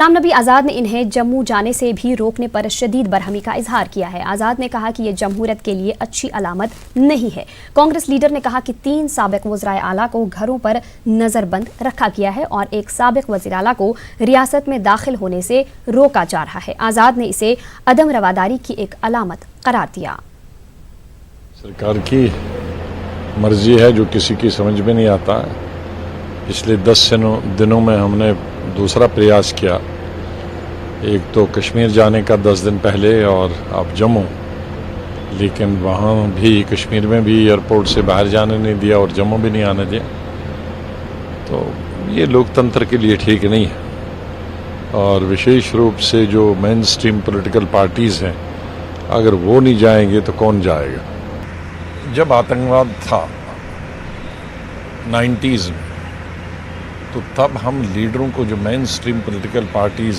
गुलाम नबी आज़ाद ने इन्हें जम्मू जाने से भी रोकने पर शदीद बरहमी का इजहार किया है। आज़ाद ने कहा कि ये जमहूरियत के लिए अच्छी अलामत नहीं है। कांग्रेस लीडर ने कहा कि 3 साबिक वज़राए आला को घरों पर नज़रबंद रखा गया है और एक साबिक वज़ीर आला को रियासत में दाखिल होने से रोका जा रहा है। आज़ाद ने इसे अदम रवादारी की एक अलामत करार दिया। सरकार की मर्जी है जो किसी की समझ में नहीं आता। पिछले 10 दिनों में हमने दूसरा प्रयास किया, एक तो कश्मीर जाने का 10 दिन पहले और अब जम्मू, लेकिन वहाँ भी कश्मीर में भी एयरपोर्ट से बाहर जाने नहीं दिया और जम्मू भी नहीं आने दिया। तो ये लोकतंत्र के लिए ठीक नहीं है और विशेष रूप से जो मेन स्ट्रीम पॉलिटिकल पार्टीज़ हैं, अगर वो नहीं जाएंगे तो कौन जाएगा। जब आतंकवाद था 90s में, तो तब हम लीडरों को, जो मेन स्ट्रीम पॉलिटिकल पार्टीज़,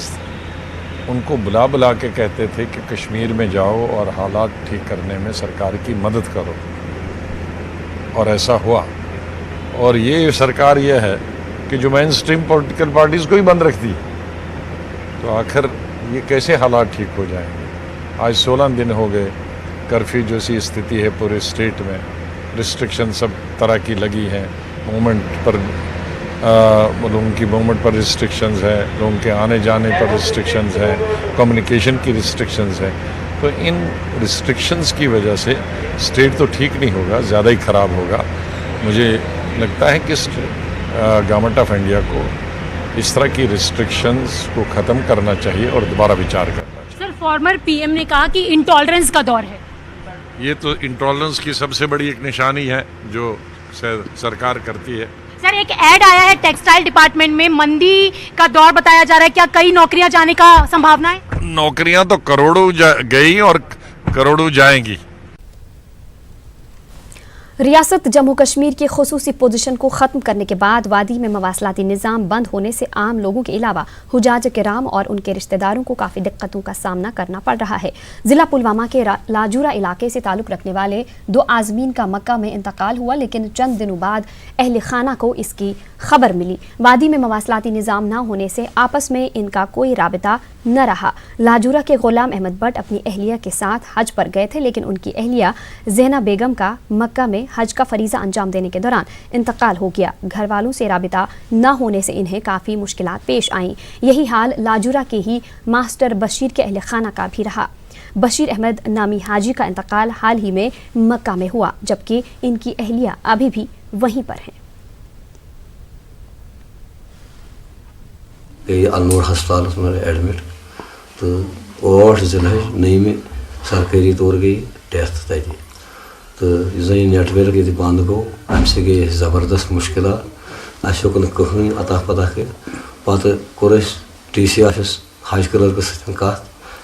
उनको बुला बुला के कहते थे कि कश्मीर में जाओ और हालात ठीक करने में सरकार की मदद करो, और ऐसा हुआ। और ये सरकार ये है कि जो मेन स्ट्रीम पॉलिटिकल पार्टीज़ को ही बंद रख दी, तो आखिर ये कैसे हालात ठीक हो जाएंगे। आज 16 दिन हो गए, कर्फ्यू जैसी स्थिति है पूरे स्टेट में, रिस्ट्रिक्शन सब तरह की लगी हैं, मूवमेंट पर लोगों की मूवमेंट पर रिस्ट्रिक्शंस है, लोगों के आने जाने पर रिस्ट्रिक्शंस है, कम्युनिकेशन की रिस्ट्रिक्शंस है। तो इन रिस्ट्रिक्शंस की वजह से स्टेट तो ठीक नहीं होगा, ज़्यादा ही ख़राब होगा। मुझे लगता है कि गवर्नमेंट ऑफ इंडिया को इस तरह की रिस्ट्रिक्शंस को ख़त्म करना चाहिए और दोबारा विचार करना चाहिए। सर, फॉर्मर पीएम ने कहा कि इंटॉलरेंस का दौर है। ये तो इंटॉलरेंस की सबसे बड़ी एक निशानी है जो सरकार करती है। सर, एक ऐड आया है टेक्सटाइल डिपार्टमेंट में, मंदी का दौर बताया जा रहा है, क्या कई नौकरियां जाने का संभावना है? नौकरियां तो करोड़ों गई और करोड़ों जाएंगी। रियासत जम्मू कश्मीर की खुसूसी पोजीशन को ख़त्म करने के बाद वादी में मवासलाती निज़ाम बंद होने से आम लोगों के अलावा हुजाज किराम और उनके रिश्तेदारों को काफ़ी दिक्कतों का सामना करना पड़ रहा है। ज़िला पुलवामा के लाजूरा इलाके से ताल्लुक़ रखने वाले 2 आज़मीन का मक्का में इंतकाल हुआ, लेकिन चंद दिनों बाद अहल खाना को इसकी खबर मिली। वादी में मवासलाती निज़ाम न होने से आपस में इनका कोई राबिता न रहा। लाजूरा के गुलाम अहमद भट्ट अपनी अहलिया के साथ हज पर गए थे, लेकिन उनकी अहलिया ज़ैना बेगम का मक्का में हज का फरीज़ा अंजाम देने के दौरान इंतकाल हो गया। घर वालों से राबिता न होने से इन्हें काफ़ी मुश्किलात पेश आईं। यही हाल लाजूरा के ही मास्टर बशीर के अहल खाना का भी रहा। बशीर अहमद नामी हाजी का इंतकाल हाल ही में मक्का में हुआ, जबकि इनकी अहलिया अभी भी वहीं पर हैं। अलनूर हस्पताल में एडमिट, तो 8 जिले नई में सरकारी तौर गई डेथ तक। तो ये नेटवर्क ये बंद गो, अम गई ज़बरदस्त मुश्किल, अशोक कहीं अता पता कर पे कोर DC ऑफिस हज क्लर्क सत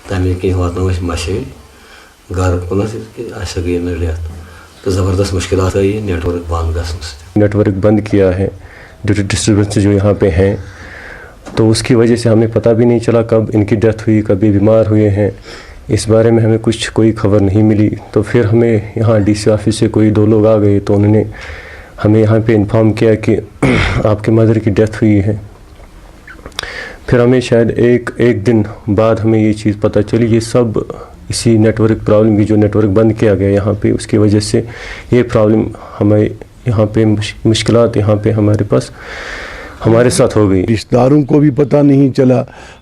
तमें कहीं वातनो मैसेज घर कुन गई मे डेथ। तो ज़बरदस्त मुश्किल आई नेटवर्क बंद गसन। नेटवर्क बंद किया है ड्यू टू डिस्टर्बेंस जो यहाँ पे हैं, तो उसकी वजह से हमें पता भी नहीं चला कब इनकी डेथ हुई, कभी बीमार हुए हैं, इस बारे में हमें कोई खबर नहीं मिली। तो फिर हमें यहाँ DC ऑफिस से कोई 2 लोग आ गए, तो उन्होंने हमें यहाँ पे इन्फॉर्म किया कि आपके मदर की डेथ हुई है। फिर हमें शायद एक दिन बाद हमें ये चीज़ पता चली। ये सब इसी नेटवर्क प्रॉब्लम की, जो नेटवर्क बंद किया गया यहाँ पे, उसकी वजह से ये प्रॉब्लम हमें यहाँ पे मुश्किलात यहाँ पे हमारे साथ हो गई। रिश्तेदारों को भी पता नहीं चला,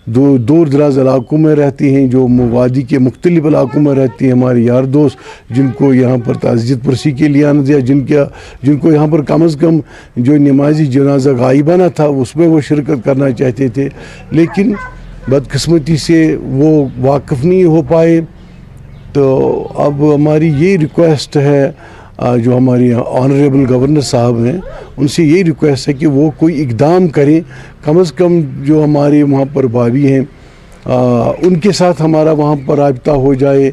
दूर दराज इलाकों में रहती हैं, जो वादी के मुख्तलिफ इलाकों में रहती हैं हमारे यार दोस्त, जिनको यहाँ पर ताज़ियत परसी के लिए आना दिया, जिनको यहाँ पर कम अज़ कम जो नमाजी जनाजा गाइबाना था उसमें वो शिरकत करना चाहते थे, लेकिन बदकिस्मती से वो वाकिफ़ नहीं हो पाए। तो अब हमारी ये रिक्वेस्ट है, जो हमारी ऑनरेबल गवर्नर साहब हैं, उनसे यही रिक्वेस्ट है कि वो कोई इक़दाम करें, कम अज़ कम जो हमारे वहाँ पर भाभी हैं उनके साथ हमारा वहाँ पर राब्ता हो जाए।